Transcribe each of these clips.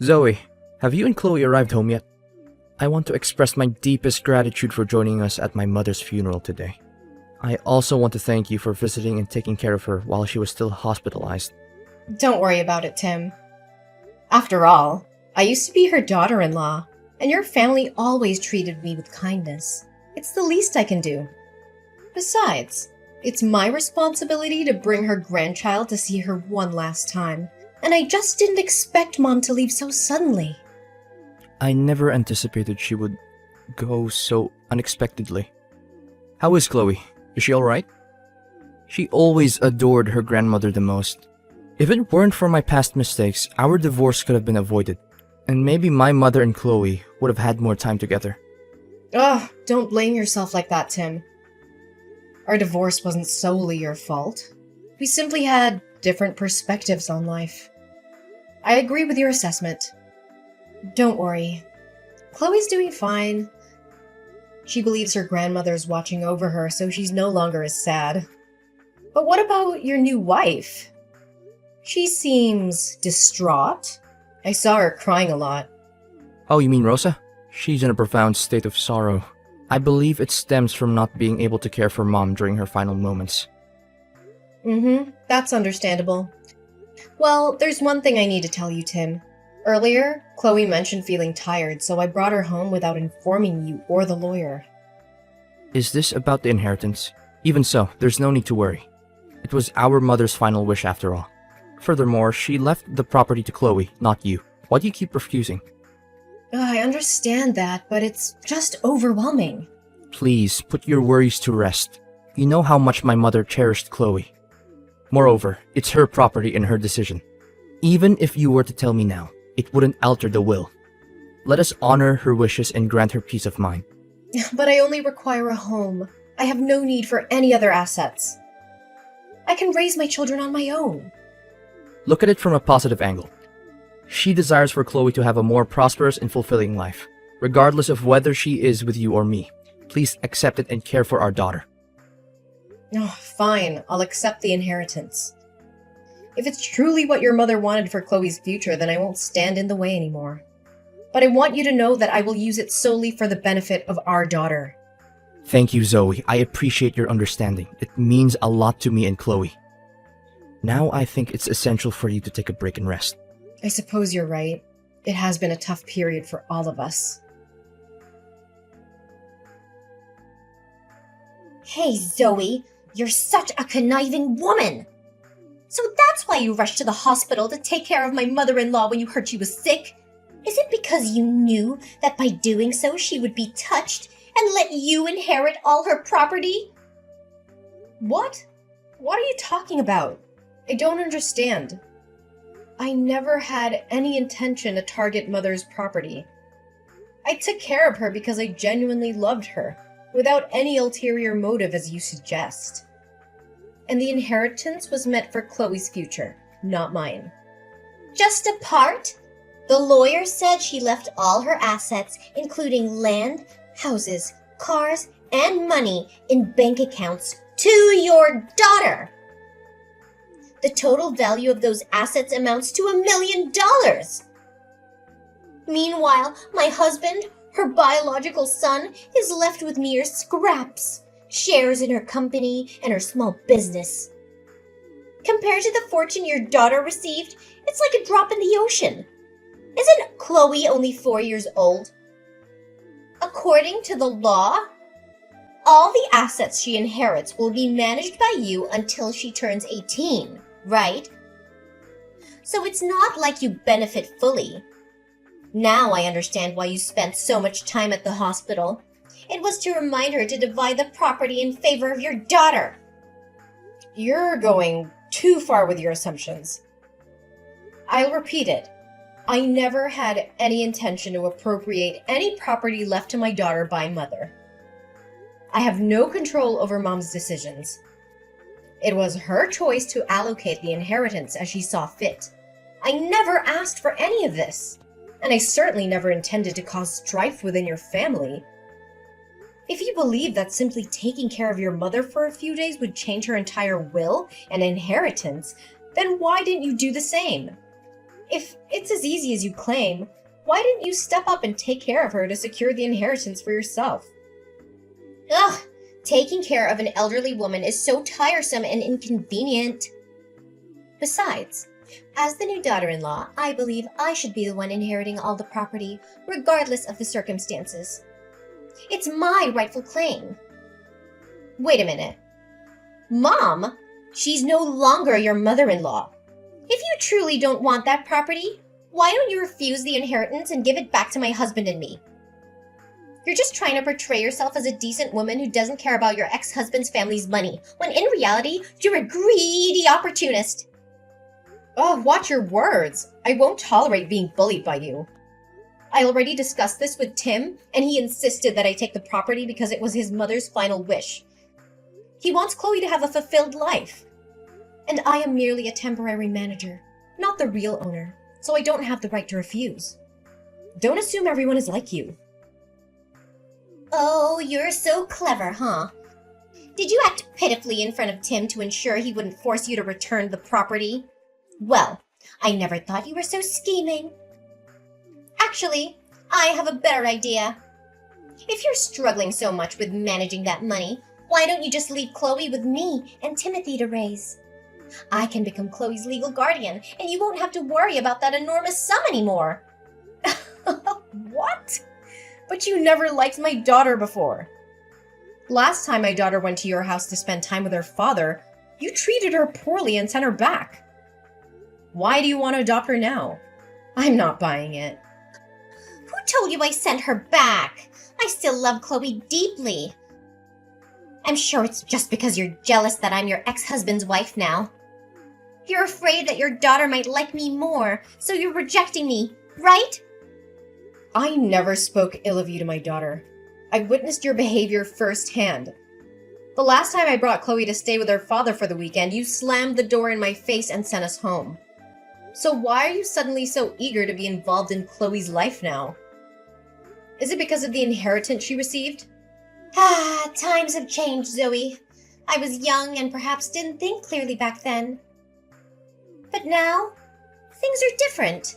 Zoe, have you and Chloe arrived home yet? I want to express my deepest gratitude for joining us at my mother's funeral today. I also want to thank you for visiting and taking care of her while she was still hospitalized. Don't worry about it, Tim. After all, I used to be her daughter-in-law, and your family always treated me with kindness. It's the least I can do. Besides, it's my responsibility to bring her grandchild to see her one last time, and I just didn't expect Mom to leave so suddenly. I never anticipated she would go so unexpectedly. How is Chloe? Is she alright? She always adored her grandmother the most. If it weren't for my past mistakes, our divorce could have been avoided, and maybe my mother and Chloe would have had more time together. Ugh, don't blame yourself like that, Tim. Our divorce wasn't solely your fault. We simply had different perspectives on life. I agree with your assessment. Don't worry. Chloe's doing fine. She believes her grandmother's watching over her, so she's no longer as sad. But what about your new wife? She seems distraught. I saw her crying a lot. Oh, you mean Rosa? She's in a profound state of sorrow. I believe it stems from not being able to care for Mom during her final moments. That's understandable. Well, there's one thing I need to tell you, Tim. Earlier, Chloe mentioned feeling tired, so I brought her home without informing you or the lawyer. Is this about the inheritance? Even so, there's no need to worry. It was our mother's final wish after all. Furthermore, she left the property to Chloe, not you. Why do you keep refusing? I understand that, but it's just overwhelming. Please, put your worries to rest. You know how much my mother cherished Chloe. Moreover, it's her property and her decision. Even if you were to tell me now, it wouldn't alter the will. Let us honor her wishes and grant her peace of mind. But I only require a home. I have no need for any other assets. I can raise my children on my own. Look at it from a positive angle. She desires for Chloe to have a more prosperous and fulfilling life, regardless of whether she is with you or me. Please accept it and care for our daughter. Oh, fine, I'll accept the inheritance. If it's truly what your mother wanted for Chloe's future, then I won't stand in the way anymore. But I want you to know that I will use it solely for the benefit of our daughter. Thank you, Zoe. I appreciate your understanding. It means a lot to me and Chloe. Now I think it's essential for you to take a break and rest. I suppose you're right. It has been a tough period for all of us. Hey, Zoe, you're such a conniving woman! So that's why you rushed to the hospital to take care of my mother-in-law when you heard she was sick? Is it because you knew that by doing so she would be touched and let you inherit all her property? What? What are you talking about? I don't understand. I never had any intention to target Mother's property. I took care of her because I genuinely loved her, without any ulterior motive as you suggest. And the inheritance was meant for Chloe's future, not mine. Just a part? The lawyer said she left all her assets, including land, houses, cars, and money in bank accounts to your daughter. The total value of those assets amounts to $1 million. Meanwhile, my husband, her biological son, is left with mere scraps, shares in her company, and her small business. Compared to the fortune your daughter received, it's like a drop in the ocean. Isn't Chloe only 4 years old? According to the law, all the assets she inherits will be managed by you until she turns 18, right? So it's not like you benefit fully. Now I understand why you spent so much time at the hospital. It was to remind her to divide the property in favor of your daughter. You're going too far with your assumptions. I'll repeat it. I never had any intention to appropriate any property left to my daughter by Mother. I have no control over Mom's decisions. It was her choice to allocate the inheritance as she saw fit. I never asked for any of this, and I certainly never intended to cause strife within your family. If you believe that simply taking care of your mother for a few days would change her entire will and inheritance, then why didn't you do the same? If it's as easy as you claim, why didn't you step up and take care of her to secure the inheritance for yourself? Ugh, taking care of an elderly woman is so tiresome and inconvenient. Besides, as the new daughter-in-law, I believe I should be the one inheriting all the property, regardless of the circumstances. It's my rightful claim. Wait a minute. Mom, she's no longer your mother-in-law. If you truly don't want that property, why don't you refuse the inheritance and give it back to my husband and me? You're just trying to portray yourself as a decent woman who doesn't care about your ex-husband's family's money, when in reality, you're a greedy opportunist. Oh, watch your words. I won't tolerate being bullied by you. I already discussed this with Tim, and he insisted that I take the property because it was his mother's final wish. He wants Chloe to have a fulfilled life. And I am merely a temporary manager, not the real owner, so I don't have the right to refuse. Don't assume everyone is like you. Oh, you're so clever, huh? Did you act pitifully in front of Tim to ensure he wouldn't force you to return the property? Well, I never thought you were so scheming. Actually, I have a better idea. If you're struggling so much with managing that money, why don't you just leave Chloe with me and Timothy to raise? I can become Chloe's legal guardian, and you won't have to worry about that enormous sum anymore. What? But you never liked my daughter before. Last time my daughter went to your house to spend time with her father, you treated her poorly and sent her back. Why do you want to adopt her now? I'm not buying it. Who told you I sent her back? I still love Chloe deeply. I'm sure it's just because you're jealous that I'm your ex-husband's wife now. You're afraid that your daughter might like me more, so you're rejecting me, right? I never spoke ill of you to my daughter. I witnessed your behavior firsthand. The last time I brought Chloe to stay with her father for the weekend, you slammed the door in my face and sent us home. So why are you suddenly so eager to be involved in Chloe's life now? Is it because of the inheritance she received? Times have changed, Zoe. I was young and perhaps didn't think clearly back then. But now, things are different.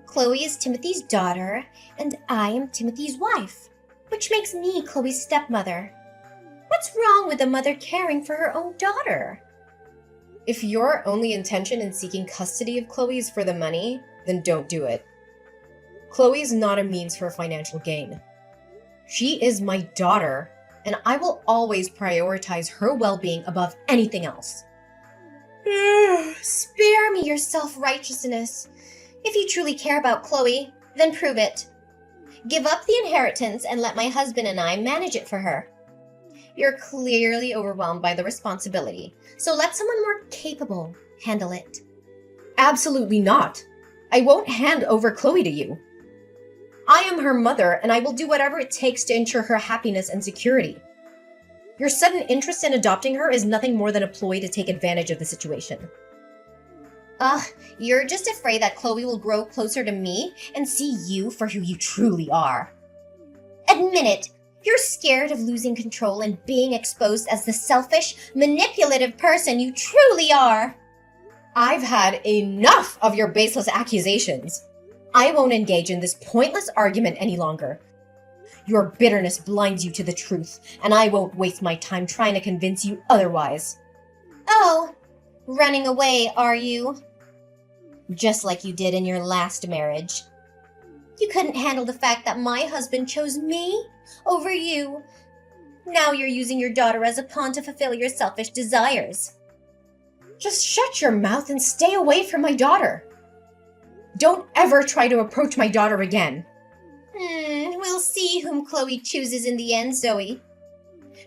Chloe is Timothy's daughter, and I am Timothy's wife, which makes me Chloe's stepmother. What's wrong with a mother caring for her own daughter? If your only intention in seeking custody of Chloe is for the money, then don't do it. Chloe is not a means for financial gain. She is my daughter, and I will always prioritize her well-being above anything else. Spare me your self-righteousness. If you truly care about Chloe, then prove it. Give up the inheritance and let my husband and I manage it for her. You're clearly overwhelmed by the responsibility, so let someone more capable handle it. Absolutely not. I won't hand over Chloe to you. I am her mother, and I will do whatever it takes to ensure her happiness and security. Your sudden interest in adopting her is nothing more than a ploy to take advantage of the situation. You're just afraid that Chloe will grow closer to me and see you for who you truly are. Admit it. You're scared of losing control and being exposed as the selfish, manipulative person you truly are. I've had enough of your baseless accusations. I won't engage in this pointless argument any longer. Your bitterness blinds you to the truth, and I won't waste my time trying to convince you otherwise. Oh, running away, are you? Just like you did in your last marriage. You couldn't handle the fact that my husband chose me over you. Now you're using your daughter as a pawn to fulfill your selfish desires. Just shut your mouth and stay away from my daughter. Don't ever try to approach my daughter again. We'll see whom Chloe chooses in the end, Zoe.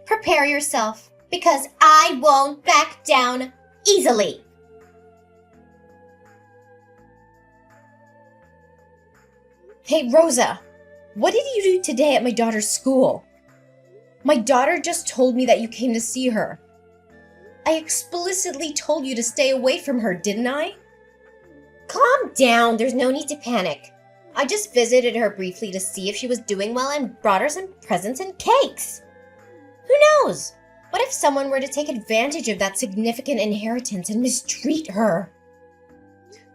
Prepare yourself, because I won't back down easily. Hey, Rosa, what did you do today at my daughter's school? My daughter just told me that you came to see her. I explicitly told you to stay away from her, didn't I? Calm down, there's no need to panic. I just visited her briefly to see if she was doing well and brought her some presents and cakes. Who knows? What if someone were to take advantage of that significant inheritance and mistreat her?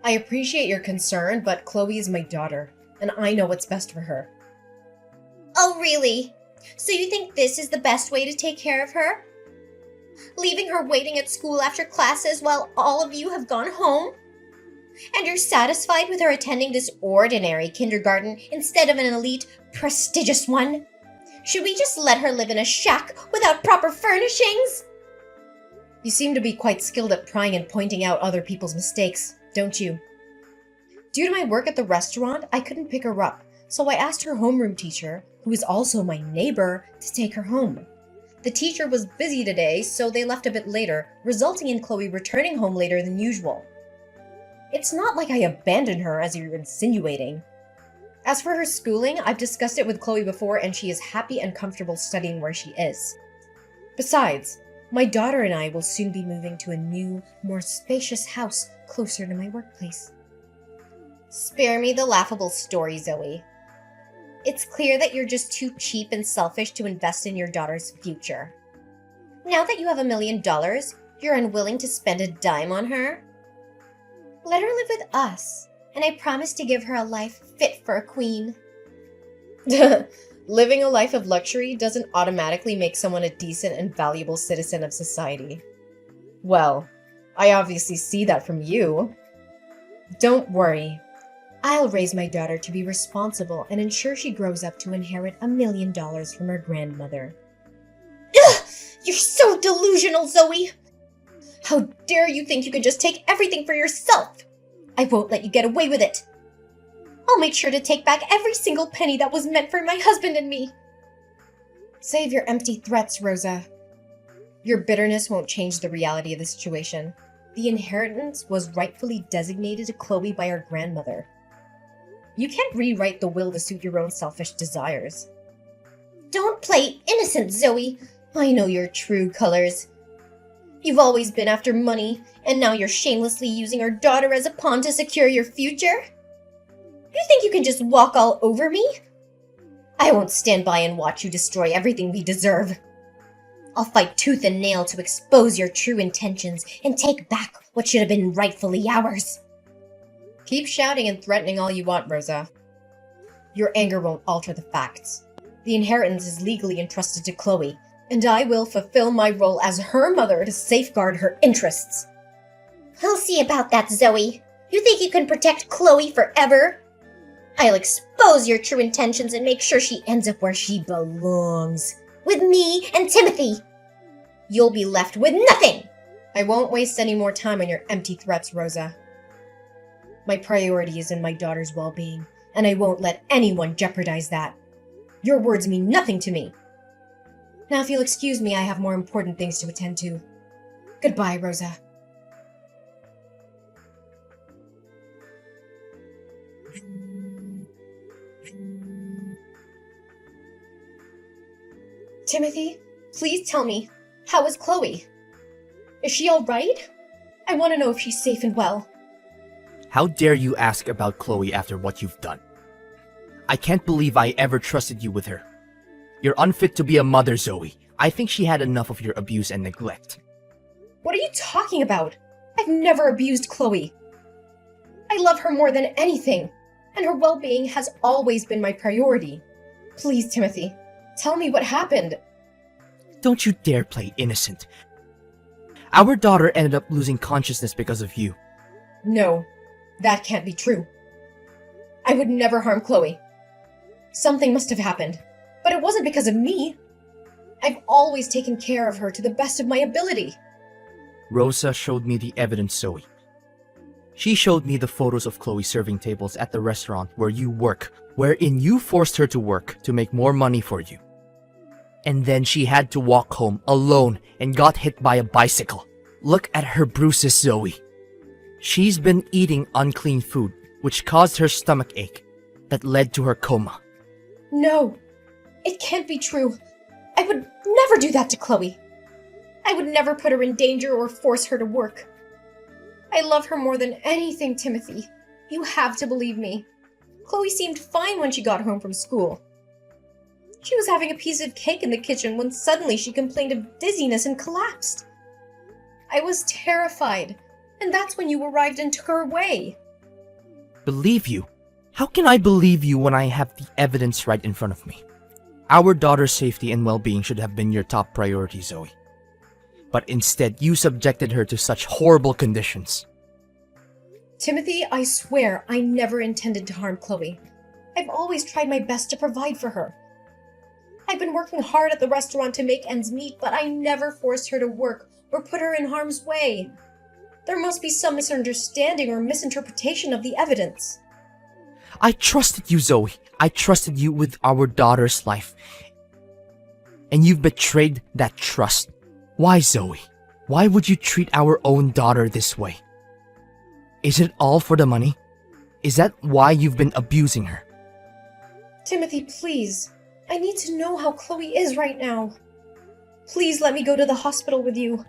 I appreciate your concern, but Chloe is my daughter, and I know what's best for her. Oh, really? So you think this is the best way to take care of her? Leaving her waiting at school after classes while all of you have gone home? And you're satisfied with her attending this ordinary kindergarten instead of an elite, prestigious one? Should we just let her live in a shack without proper furnishings? You seem to be quite skilled at prying and pointing out other people's mistakes, don't you? Due to my work at the restaurant, I couldn't pick her up, so I asked her homeroom teacher, who is also my neighbor, to take her home. The teacher was busy today, so they left a bit later, resulting in Chloe returning home later than usual. It's not like I abandoned her, as you're insinuating. As for her schooling, I've discussed it with Chloe before, and she is happy and comfortable studying where she is. Besides, my daughter and I will soon be moving to a new, more spacious house closer to my workplace. Spare me the laughable story, Zoe. It's clear that you're just too cheap and selfish to invest in your daughter's future. Now that you have $1 million, you're unwilling to spend a dime on her? Let her live with us, and I promise to give her a life fit for a queen. Living a life of luxury doesn't automatically make someone a decent and valuable citizen of society. Well, I obviously see that from you. Don't worry. I'll raise my daughter to be responsible and ensure she grows up to inherit $1 million from her grandmother. Ugh! You're so delusional, Zoe! How dare you think you can just take everything for yourself? I won't let you get away with it. I'll make sure to take back every single penny that was meant for my husband and me. Save your empty threats, Rosa. Your bitterness won't change the reality of the situation. The inheritance was rightfully designated to Chloe by her grandmother. You can't rewrite the will to suit your own selfish desires. Don't play innocent, Zoe. I know your true colors. You've always been after money, and now you're shamelessly using our daughter as a pawn to secure your future? You think you can just walk all over me? I won't stand by and watch you destroy everything we deserve. I'll fight tooth and nail to expose your true intentions and take back what should have been rightfully ours. Keep shouting and threatening all you want, Rosa. Your anger won't alter the facts. The inheritance is legally entrusted to Chloe, and I will fulfill my role as her mother to safeguard her interests. I'll see about that, Zoe. You think you can protect Chloe forever? I'll expose your true intentions and make sure she ends up where she belongs. With me and Timothy. You'll be left with nothing! I won't waste any more time on your empty threats, Rosa. My priority is in my daughter's well-being, and I won't let anyone jeopardize that. Your words mean nothing to me. Now, if you'll excuse me, I have more important things to attend to. Goodbye, Rosa. Timothy, please tell me, how is Chloe? Is she all right? I want to know if she's safe and well. How dare you ask about Chloe after what you've done? I can't believe I ever trusted you with her. You're unfit to be a mother, Zoe. I think she had enough of your abuse and neglect. What are you talking about? I've never abused Chloe. I love her more than anything, and her well-being has always been my priority. Please, Timothy, tell me what happened. Don't you dare play innocent. Our daughter ended up losing consciousness because of you. No, that can't be true. I would never harm Chloe. Something must have happened, but it wasn't because of me. I've always taken care of her to the best of my ability. Rosa showed me the evidence, Zoe. She showed me the photos of Chloe serving tables at the restaurant where you work, wherein you forced her to work to make more money for you. And then she had to walk home alone and got hit by a bicycle. Look at her bruises, Zoe. She's been eating unclean food, which caused her stomach ache that led to her coma. No, it can't be true. I would never do that to Chloe. I would never put her in danger or force her to work. I love her more than anything, Timothy. You have to believe me. Chloe seemed fine when she got home from school. She was having a piece of cake in the kitchen when suddenly she complained of dizziness and collapsed. I was terrified, and that's when you arrived and took her away. Believe you? How can I believe you when I have the evidence right in front of me? Our daughter's safety and well-being should have been your top priority, Zoe. But instead, you subjected her to such horrible conditions. Timothy, I swear I never intended to harm Chloe. I've always tried my best to provide for her. I've been working hard at the restaurant to make ends meet, but I never forced her to work or put her in harm's way. There must be some misunderstanding or misinterpretation of the evidence. I trusted you, Zoe. I trusted you with our daughter's life. And you've betrayed that trust. Why, Zoe? Why would you treat our own daughter this way? Is it all for the money? Is that why you've been abusing her? Timothy, please. I need to know how Chloe is right now. Please let me go to the hospital with you.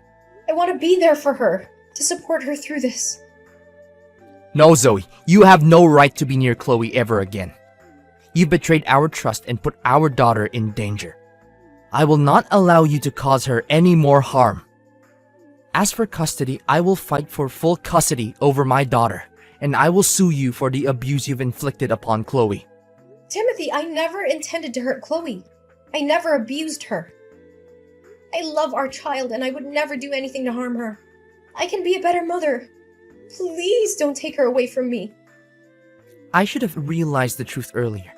I want to be there for her, to support her through this. No, Zoe. You have no right to be near Chloe ever again. You've betrayed our trust and put our daughter in danger. I will not allow you to cause her any more harm. As for custody, I will fight for full custody over my daughter, and I will sue you for the abuse you've inflicted upon Chloe. Timothy, I never intended to hurt Chloe. I never abused her. I love our child and I would never do anything to harm her. I can be a better mother. Please don't take her away from me. I should have realized the truth earlier.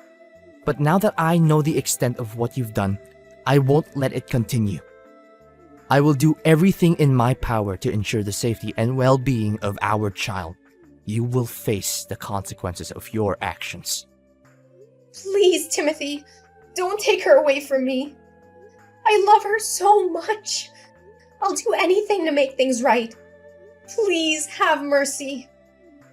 But now that I know the extent of what you've done, I won't let it continue. I will do everything in my power to ensure the safety and well-being of our child. You will face the consequences of your actions. Please, Timothy, don't take her away from me. I love her so much. I'll do anything to make things right. Please have mercy.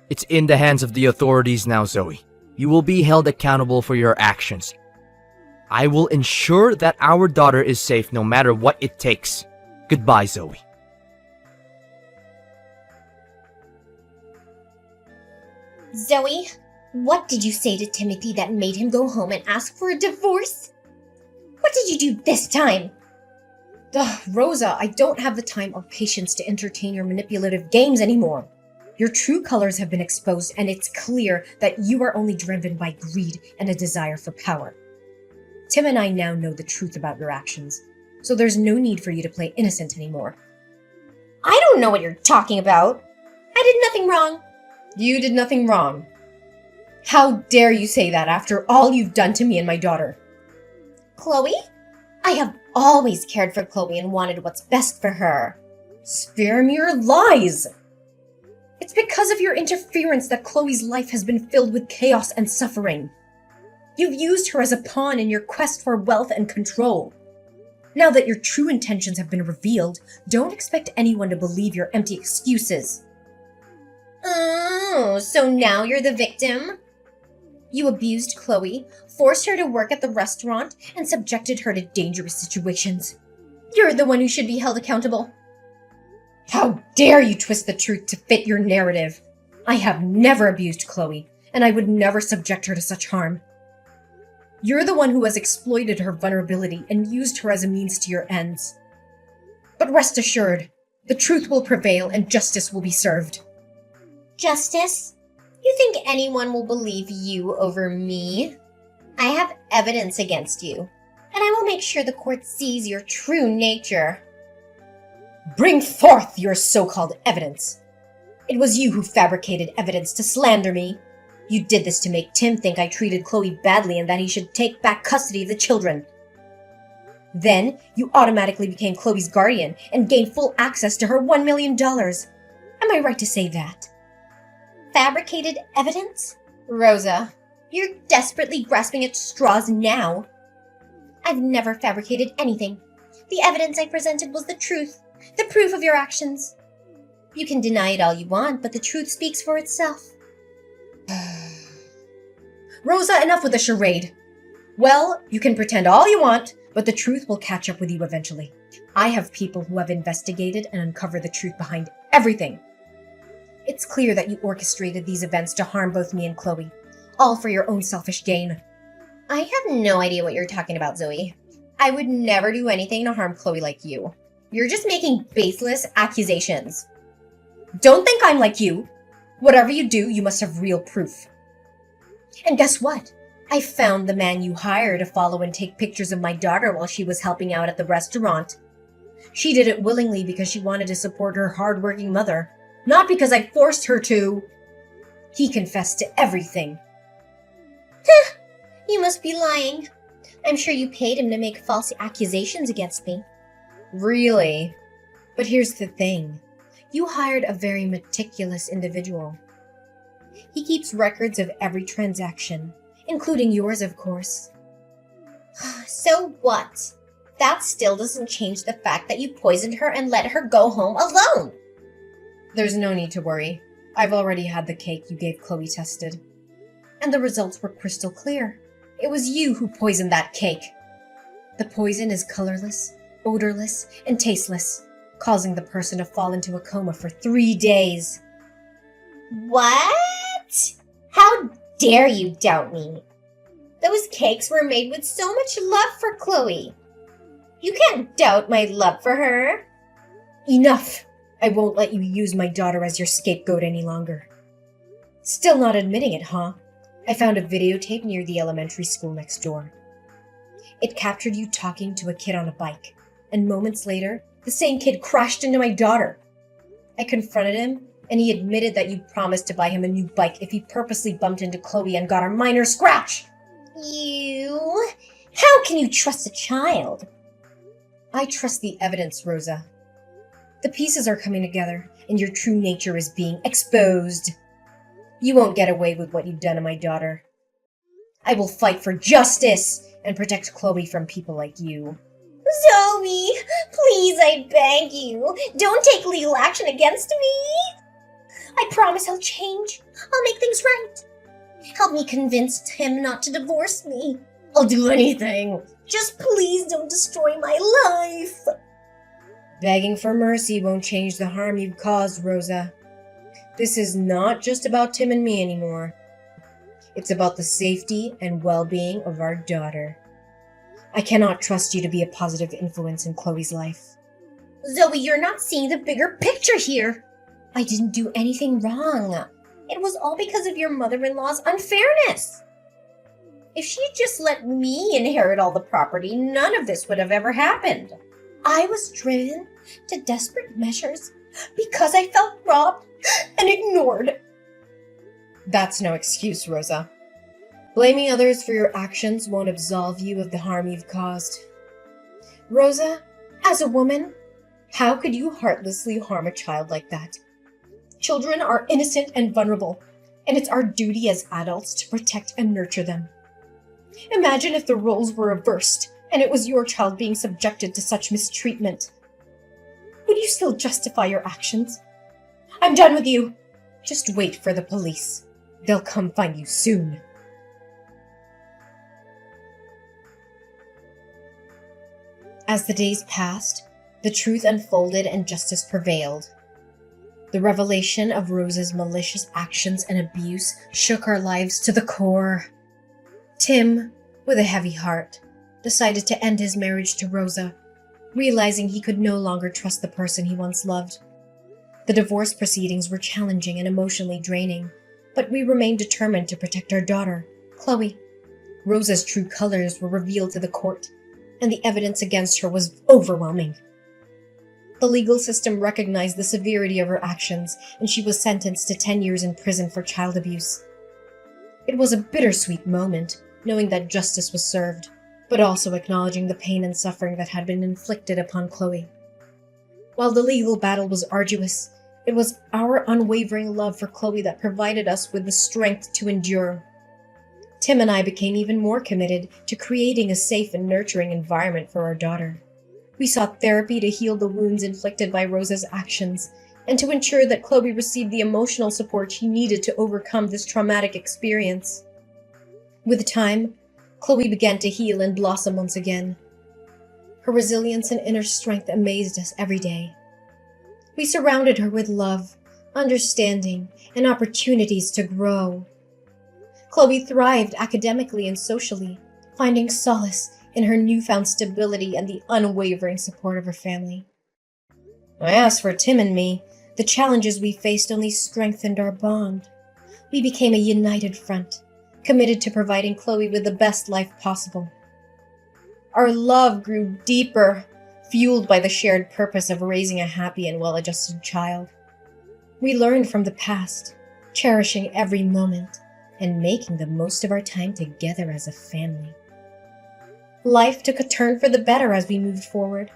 It's in the hands of the authorities now, Zoe. You will be held accountable for your actions. I will ensure that our daughter is safe no matter what it takes. Goodbye, Zoe. Zoe, what did you say to Timothy that made him go home and ask for a divorce? What did you do this time? Ugh, Rosa, I don't have the time or patience to entertain your manipulative games anymore. Your true colors have been exposed, and it's clear that you are only driven by greed and a desire for power. Tim and I now know the truth about your actions, so there's no need for you to play innocent anymore. I don't know what you're talking about. I did nothing wrong. You did nothing wrong. How dare you say that after all you've done to me and my daughter? Chloe? I have always cared for Chloe and wanted what's best for her. Spare me your lies! It's because of your interference that Chloe's life has been filled with chaos and suffering. You've used her as a pawn in your quest for wealth and control. Now that your true intentions have been revealed, don't expect anyone to believe your empty excuses. Oh, so now you're the victim? You abused Chloe, forced her to work at the restaurant, and subjected her to dangerous situations. You're the one who should be held accountable. How dare you twist the truth to fit your narrative? I have never abused Chloe, and I would never subject her to such harm. You're the one who has exploited her vulnerability and used her as a means to your ends. But rest assured, the truth will prevail and justice will be served. Justice? You think anyone will believe you over me? I have evidence against you, and I will make sure the court sees your true nature. Bring forth your so-called evidence. It was you who fabricated evidence to slander me. You did this to make Tim think I treated Chloe badly and that he should take back custody of the children. Then, you automatically became Chloe's guardian and gained full access to her $1 million. Am I right to say that? Fabricated evidence? Rosa, you're desperately grasping at straws now. I've never fabricated anything. The evidence I presented was the truth, the proof of your actions. You can deny it all you want, but the truth speaks for itself. Rosa, enough with the charade. Well, you can pretend all you want, but the truth will catch up with you eventually. I have people who have investigated and uncovered the truth behind everything. It's clear that you orchestrated these events to harm both me and Chloe, all for your own selfish gain. I have no idea what you're talking about, Zoe. I would never do anything to harm Chloe like you. You're just making baseless accusations. Don't think I'm like you. Whatever you do, you must have real proof. And guess what? I found the man you hired to follow and take pictures of my daughter while she was helping out at the restaurant. She did it willingly because she wanted to support her hardworking mother, not because I forced her to. He confessed to everything. You must be lying. I'm sure you paid him to make false accusations against me. Really? But here's the thing. You hired a very meticulous individual. He keeps records of every transaction, including yours, of course. So what? That still doesn't change the fact that you poisoned her and let her go home alone. There's no need to worry. I've already had the cake you gave Chloe tested. And the results were crystal clear. It was you who poisoned that cake. The poison is colorless, odorless, and tasteless, causing the person to fall into a coma for 3 days. What? How dare you doubt me? Those cakes were made with so much love for Chloe. You can't doubt my love for her. Enough! I won't let you use my daughter as your scapegoat any longer. Still not admitting it, huh? I found a videotape near the elementary school next door. It captured you talking to a kid on a bike, and moments later, the same kid crashed into my daughter. I confronted him, and he admitted that you promised to buy him a new bike if he purposely bumped into Chloe and got a minor scratch. You? How can you trust a child? I trust the evidence, Rosa. The pieces are coming together, and your true nature is being exposed. You won't get away with what you've done to my daughter. I will fight for justice and protect Chloe from people like you. Zoe, please, I beg you, don't take legal action against me. I promise I'll change. I'll make things right. Help me convince Tim not to divorce me. I'll do anything. Just please don't destroy my life. Begging for mercy won't change the harm you've caused, Rosa. This is not just about Tim and me anymore. It's about the safety and well-being of our daughter. I cannot trust you to be a positive influence in Chloe's life. Zoe, you're not seeing the bigger picture here. I didn't do anything wrong. It was all because of your mother-in-law's unfairness. If she'd just let me inherit all the property, none of this would have ever happened. I was driven to desperate measures because I felt robbed and ignored. That's no excuse, Rosa. Blaming others for your actions won't absolve you of the harm you've caused. Rosa, as a woman, how could you heartlessly harm a child like that? Children are innocent and vulnerable, and it's our duty as adults to protect and nurture them. Imagine if the roles were reversed and it was your child being subjected to such mistreatment. Would you still justify your actions? I'm done with you. Just wait for the police. They'll come find you soon. As the days passed, the truth unfolded and justice prevailed. The revelation of Rosa's malicious actions and abuse shook our lives to the core. Tim, with a heavy heart, decided to end his marriage to Rosa, realizing he could no longer trust the person he once loved. The divorce proceedings were challenging and emotionally draining, but we remained determined to protect our daughter, Chloe. Rosa's true colors were revealed to the court, and the evidence against her was overwhelming. The legal system recognized the severity of her actions, and she was sentenced to 10 years in prison for child abuse. It was a bittersweet moment, knowing that justice was served, but also acknowledging the pain and suffering that had been inflicted upon Chloe. While the legal battle was arduous, it was our unwavering love for Chloe that provided us with the strength to endure. Tim and I became even more committed to creating a safe and nurturing environment for our daughter. We sought therapy to heal the wounds inflicted by Rosa's actions, and to ensure that Chloe received the emotional support she needed to overcome this traumatic experience. With time, Chloe began to heal and blossom once again. Her resilience and inner strength amazed us every day. We surrounded her with love, understanding, and opportunities to grow. Chloe thrived academically and socially, finding solace in her newfound stability and the unwavering support of her family. As for Tim and me, the challenges we faced only strengthened our bond. We became a united front, committed to providing Chloe with the best life possible. Our love grew deeper, fueled by the shared purpose of raising a happy and well-adjusted child. We learned from the past, cherishing every moment and making the most of our time together as a family. Life took a turn for the better as we moved forward.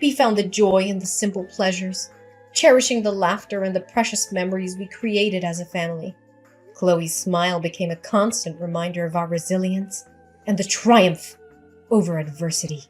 We found the joy in the simple pleasures, cherishing the laughter and the precious memories we created as a family. Chloe's smile became a constant reminder of our resilience and the triumph over adversity.